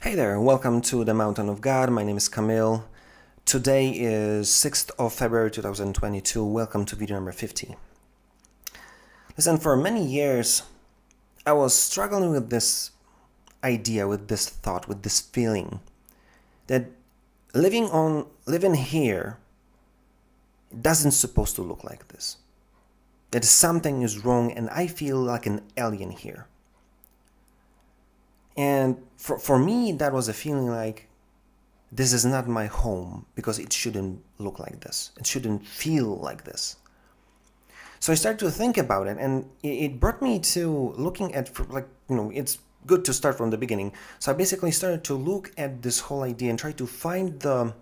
Hey there, welcome to the Mountain of God. My name is Camille. Today is 6th of February 2022. Welcome to video number 50. Listen, for many years, I was struggling with this idea, with this thought, with this feeling that living here doesn't supposed to look like this. That something is wrong and I feel like an alien here. And for me, that was a feeling like this is not my home because it shouldn't look like this. It shouldn't feel like this. So I started to think about it, and it brought me to looking at, it's good to start from the beginning. So I basically started to look at this whole idea and try to find the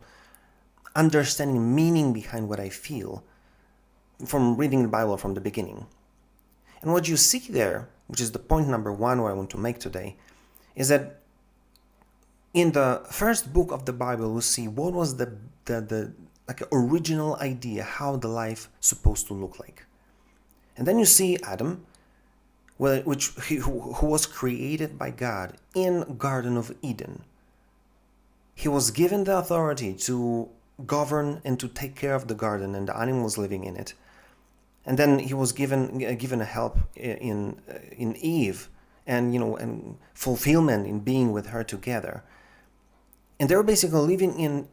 understanding, meaning behind what I feel from reading the Bible from the beginning. And what you see there, which is the point number one what I want to make today, is that in the first book of the Bible, we see what was the original idea, how the life supposed to look like. And then you see Adam, who was created by God in Garden of Eden. He was given the authority to govern and to take care of the garden and the animals living in it. And then he was given a help in Eve, and fulfillment in being with her together. And they were basically living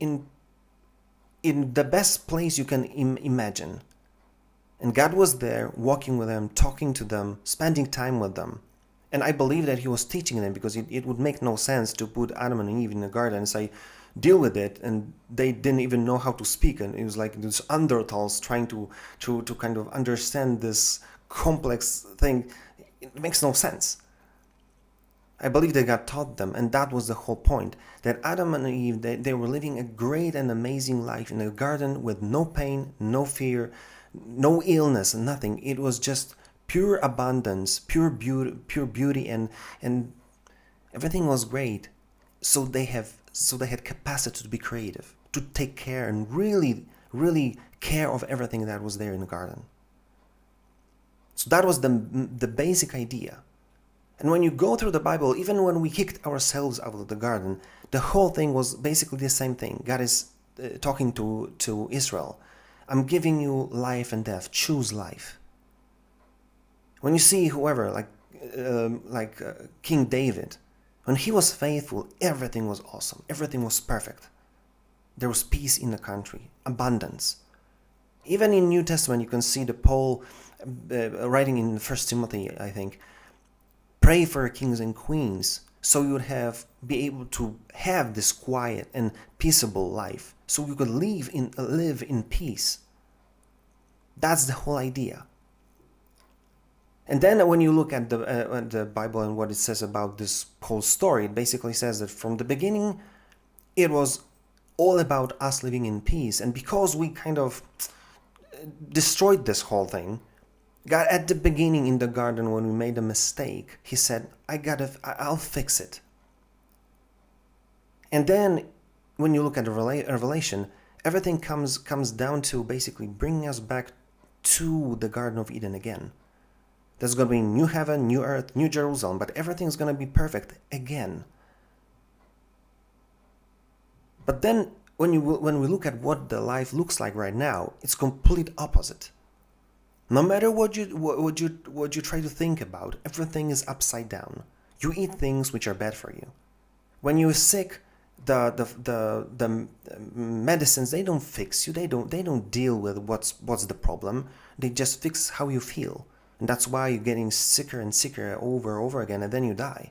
in the best place you can imagine. And God was there, walking with them, talking to them, spending time with them. And I believe that he was teaching them, because it would make no sense to put Adam and Eve in the garden and say, deal with it. And they didn't even know how to speak. And it was like these Neanderthals trying to kind of understand this complex thing. It makes no sense. I believe that God taught them, and that was the whole point. That Adam and Eve, they were living a great and amazing life in a garden with no pain, no fear, no illness, nothing. It was just pure abundance, pure beauty, and everything was great. So they had capacity to be creative, to take care and really, really care of everything that was there in the garden. So that was the basic idea. And when you go through the Bible, even when we kicked ourselves out of the garden, the whole thing was basically the same thing. God is talking to Israel. I'm giving you life and death. Choose life. When you see whoever, like King David, when he was faithful, everything was awesome. Everything was perfect. There was peace in the country, abundance. Even in New Testament, you can see the Paul writing in 1 Timothy, I think, pray for kings and queens, so you would be able to have this quiet and peaceable life, so you could live in peace. That's the whole idea. And then when you look at the Bible and what it says about this whole story, it basically says that from the beginning, it was all about us living in peace. And because we kind of destroyed this whole thing, God, at the beginning in the garden, when we made a mistake, he said, I'll fix it. And then when you look at the Revelation, everything comes down to basically bringing us back to the Garden of Eden again. There's going to be new heaven, new earth, new Jerusalem, but everything's going to be perfect again. But then when we look at what the life looks like right now, it's complete opposite. No matter what you try to think about, everything is upside down. You eat things which are bad for you. When you're sick, the medicines, they don't fix you. They don't deal with what's the problem. They just fix how you feel, and that's why you're getting sicker and sicker over and over again, and then you die.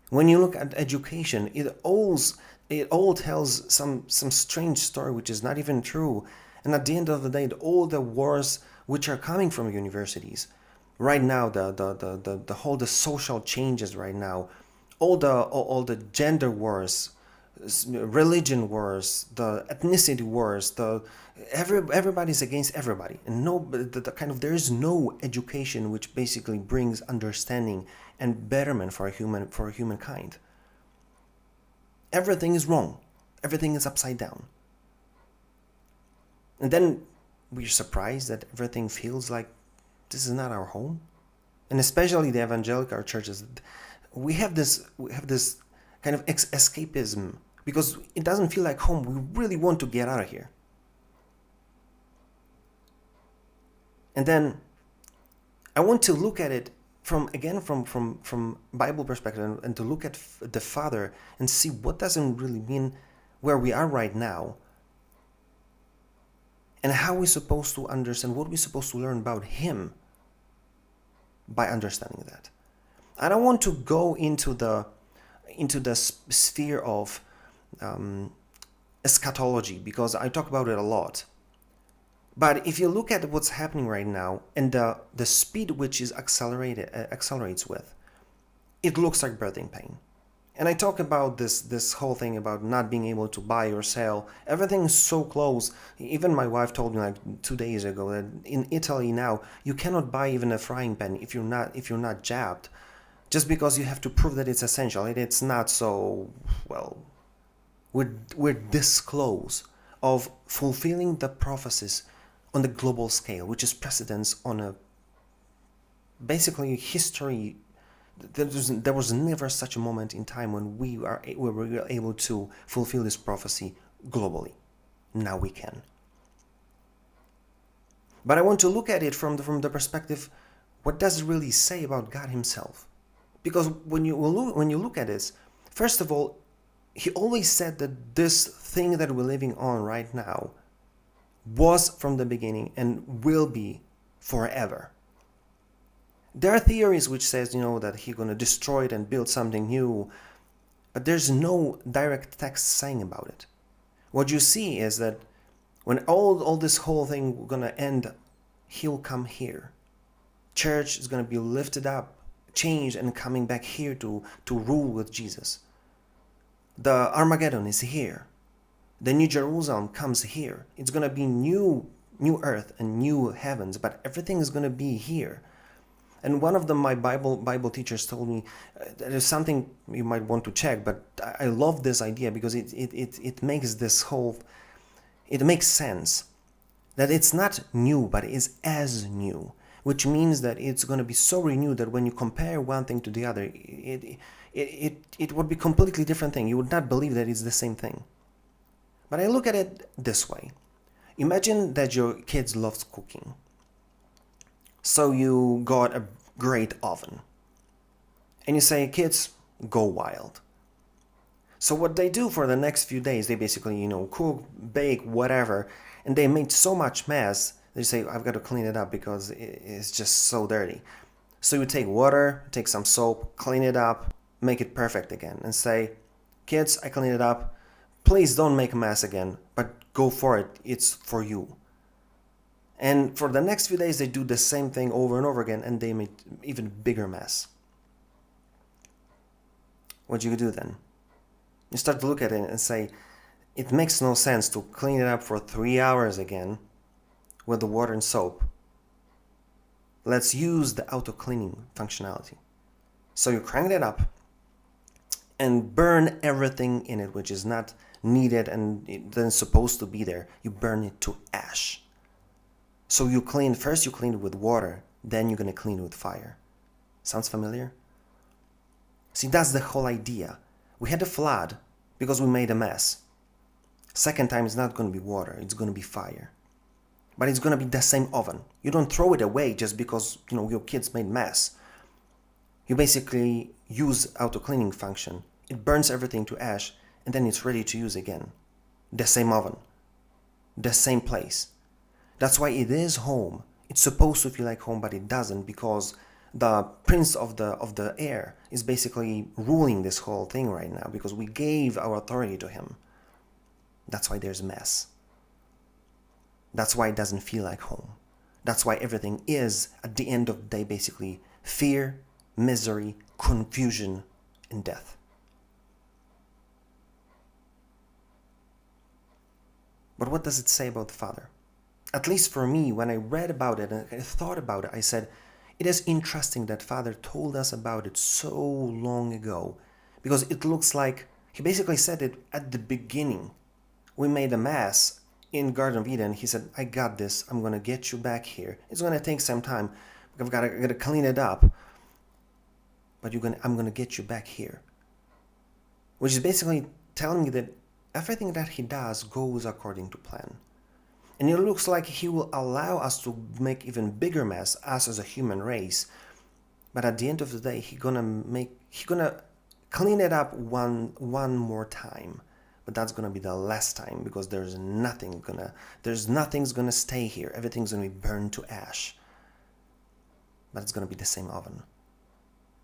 When you look at education, it all tells some strange story which is not even true. And at the end of the day, all the wars which are coming from universities right now, the social changes right now, all the gender wars, religion wars, the ethnicity wars, everybody's against everybody, and there is no education which basically brings understanding and betterment for humankind. Everything is wrong. Everything is upside down. And then we're surprised that everything feels like this is not our home. And especially the evangelical churches, we have this kind of escapism, because it doesn't feel like home. We really want to get out of here. And then I want to look at it from Bible perspective, and to look at the Father and see what does it really mean where we are right now, and how we're supposed to understand, what we're supposed to learn about Him by understanding that. I don't want to go into the sphere of eschatology, because I talk about it a lot. But if you look at what's happening right now and the speed which is accelerates with, it looks like birthing pain. And I talk about this whole thing about not being able to buy or sell. Everything is so close. Even my wife told me like 2 days ago that in Italy now you cannot buy even a frying pan if you're not jabbed, just because you have to prove that it's essential. It's not so well. We're this close of fulfilling the prophecies on the global scale, which is precedence on a basically history. There was never such a moment in time when we were able to fulfill this prophecy globally. Now we can. But I want to look at it from the perspective, what does it really say about God Himself? Because when you look at this, first of all, He always said that this thing that we're living on right now was from the beginning and will be forever. There are theories which says, that He's going to destroy it and build something new, but there's no direct text saying about it. What you see is that when all this whole thing going to end, He'll come here. Church is going to be lifted up, changed, and coming back here to rule with Jesus. The Armageddon is here. The New Jerusalem comes here. It's going to be new earth and new heavens, but everything is going to be here. And one of my Bible teachers told me there's something you might want to check, but I love this idea because it makes it makes sense that it's not new, but it's as new, which means that it's going to be so renewed that when you compare one thing to the other, it would be a completely different thing. You would not believe that it's the same thing. But I look at it this way. Imagine that your kids loves cooking. So you got a great oven. And you say, kids, go wild. So what they do for the next few days, they basically, cook, bake, whatever, and they make so much mess, they say, I've got to clean it up because it's just so dirty. So you take water, take some soap, clean it up, make it perfect again, and say, kids, I clean it up. Please don't make a mess again, but go for it. It's for you. And for the next few days, they do the same thing over and over again, and they make even bigger mess. What do you do then? You start to look at it and say, it makes no sense to clean it up for 3 hours again with the water and soap. Let's use the auto-cleaning functionality. So you crank it up and burn everything in it which is not needed and then supposed to be there. You burn it to ash. So you clean it with water, then you're going to clean it with fire. Sounds familiar? See, that's the whole idea. We had a flood because we made a mess. Second time, it's not going to be water, it's going to be fire. But it's going to be the same oven. You don't throw it away just because, your kids made mess. You basically use auto-cleaning function. It burns everything to ash, and then it's ready to use again. The same oven. The same place. That's why it is home. It's supposed to feel like home, but it doesn't, because the prince of the air is basically ruling this whole thing right now, because we gave our authority to him. That's why there's mess. That's why it doesn't feel like home. That's why everything is, at the end of the day, basically fear, misery, confusion, and death. But what does it say about the Father? At least for me, when I read about it and I thought about it, I said, it is interesting that Father told us about it so long ago, because it looks like he basically said it at the beginning. We made a mess in Garden of Eden. He said, I got this. I'm going to get you back here. It's going to take some time. I've got to clean it up. But I'm going to get you back here. which is basically telling me that everything that he does goes according to plan. And it looks like he will allow us to make even bigger mess, us as a human race. But at the end of the day, he's gonna clean it up one more time. But that's gonna be the last time, because nothing's gonna stay here. Everything's gonna be burned to ash. But it's gonna be the same oven.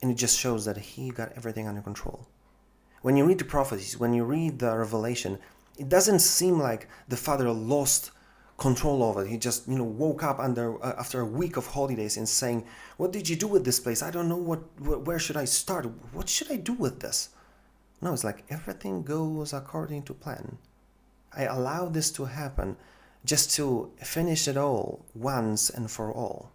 And it just shows that he got everything under control. When you read the prophecies, when you read the Revelation, it doesn't seem like the Father lost control over it. He just, woke up after a week of holidays and saying, "What did you do with this place? I don't know where should I start? What should I do with this?" No, it's like everything goes according to plan. I allow this to happen just to finish it all once and for all.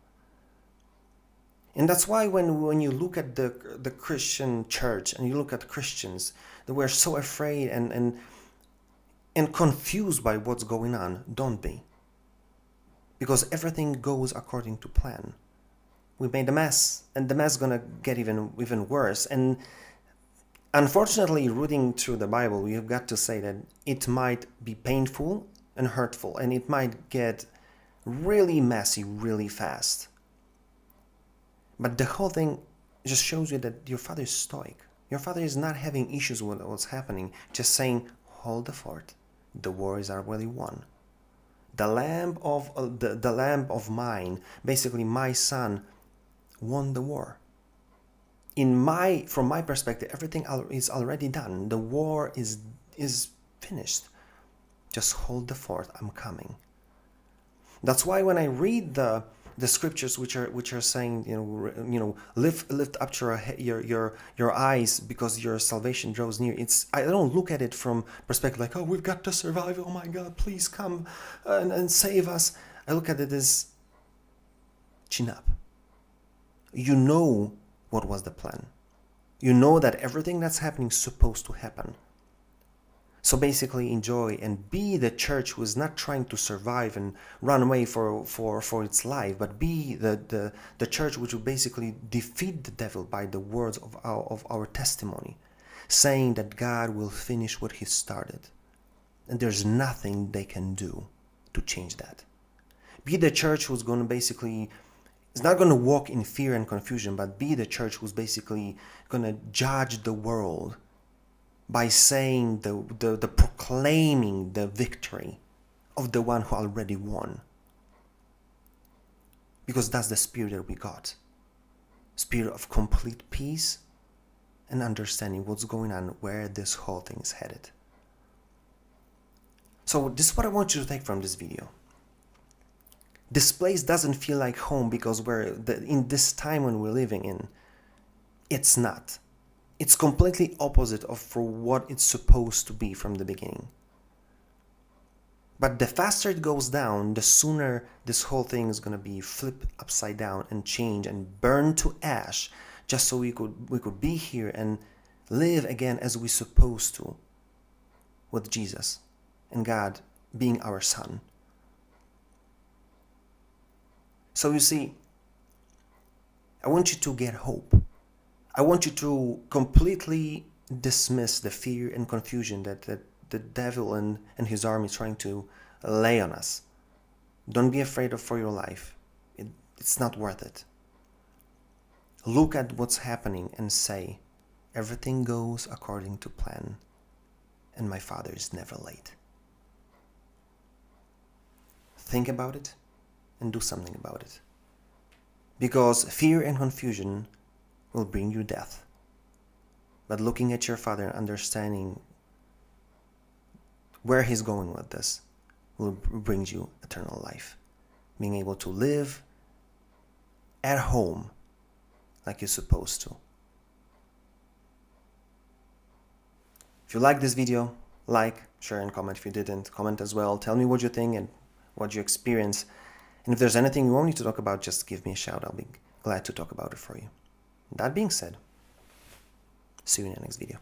And that's why when you look at the Christian church and you look at Christians, that we're so afraid and confused by what's going on. Don't be. Because everything goes according to plan. We made a mess, and the mess is gonna get even worse. And unfortunately, reading through the Bible, we have got to say that it might be painful and hurtful, and it might get really messy really fast. But the whole thing just shows you that your Father is stoic. Your Father is not having issues with what's happening, just saying, hold the fort. The war is already won. The lamb of mine, basically my son, won the war. From my perspective, everything is already done. The war is finished. Just hold the fort. I'm coming. That's why when I read the scriptures which are saying, lift up your eyes because your salvation draws near. I don't look at it from perspective like, oh, we've got to survive. Oh my God, please come and save us. I look at it as chin up. You know what was the plan. You know that everything that's happening is supposed to happen. So basically enjoy and be the church who is not trying to survive and run away for its life, but be the church which will basically defeat the devil by the words of our testimony, saying that God will finish what he started. And there's nothing they can do to change that. Be the church who's going to basically, is not going to walk in fear and confusion, but be the church who's basically going to judge the world by saying the proclaiming the victory of the one who already won. Because that's the spirit that we got. Spirit of complete peace and understanding what's going on, where this whole thing is headed. So this is what I want you to take from this video. This place doesn't feel like home because in this time when we're living in. It's not. It's completely opposite for what it's supposed to be from the beginning. But the faster it goes down, the sooner this whole thing is going to be flipped upside down and change and burned to ash, just so we could be here and live again as we're supposed to, with Jesus and God being our Son. So you see, I want you to get hope. I want you to completely dismiss the fear and confusion that the devil and his army is trying to lay on us. Don't be afraid for your life. It's not worth it. Look at what's happening and say, everything goes according to plan, and my Father is never late. Think about it and do something about it. Because fear and confusion will bring you death. But looking at your Father and understanding where he's going with this will bring you eternal life. Being able to live at home like you're supposed to. If you like this video, like, share, and comment. If you didn't, comment as well. Tell me what you think and what you experience. And if there's anything you want me to talk about, just give me a shout. I'll be glad to talk about it for you. That being said, see you in the next video.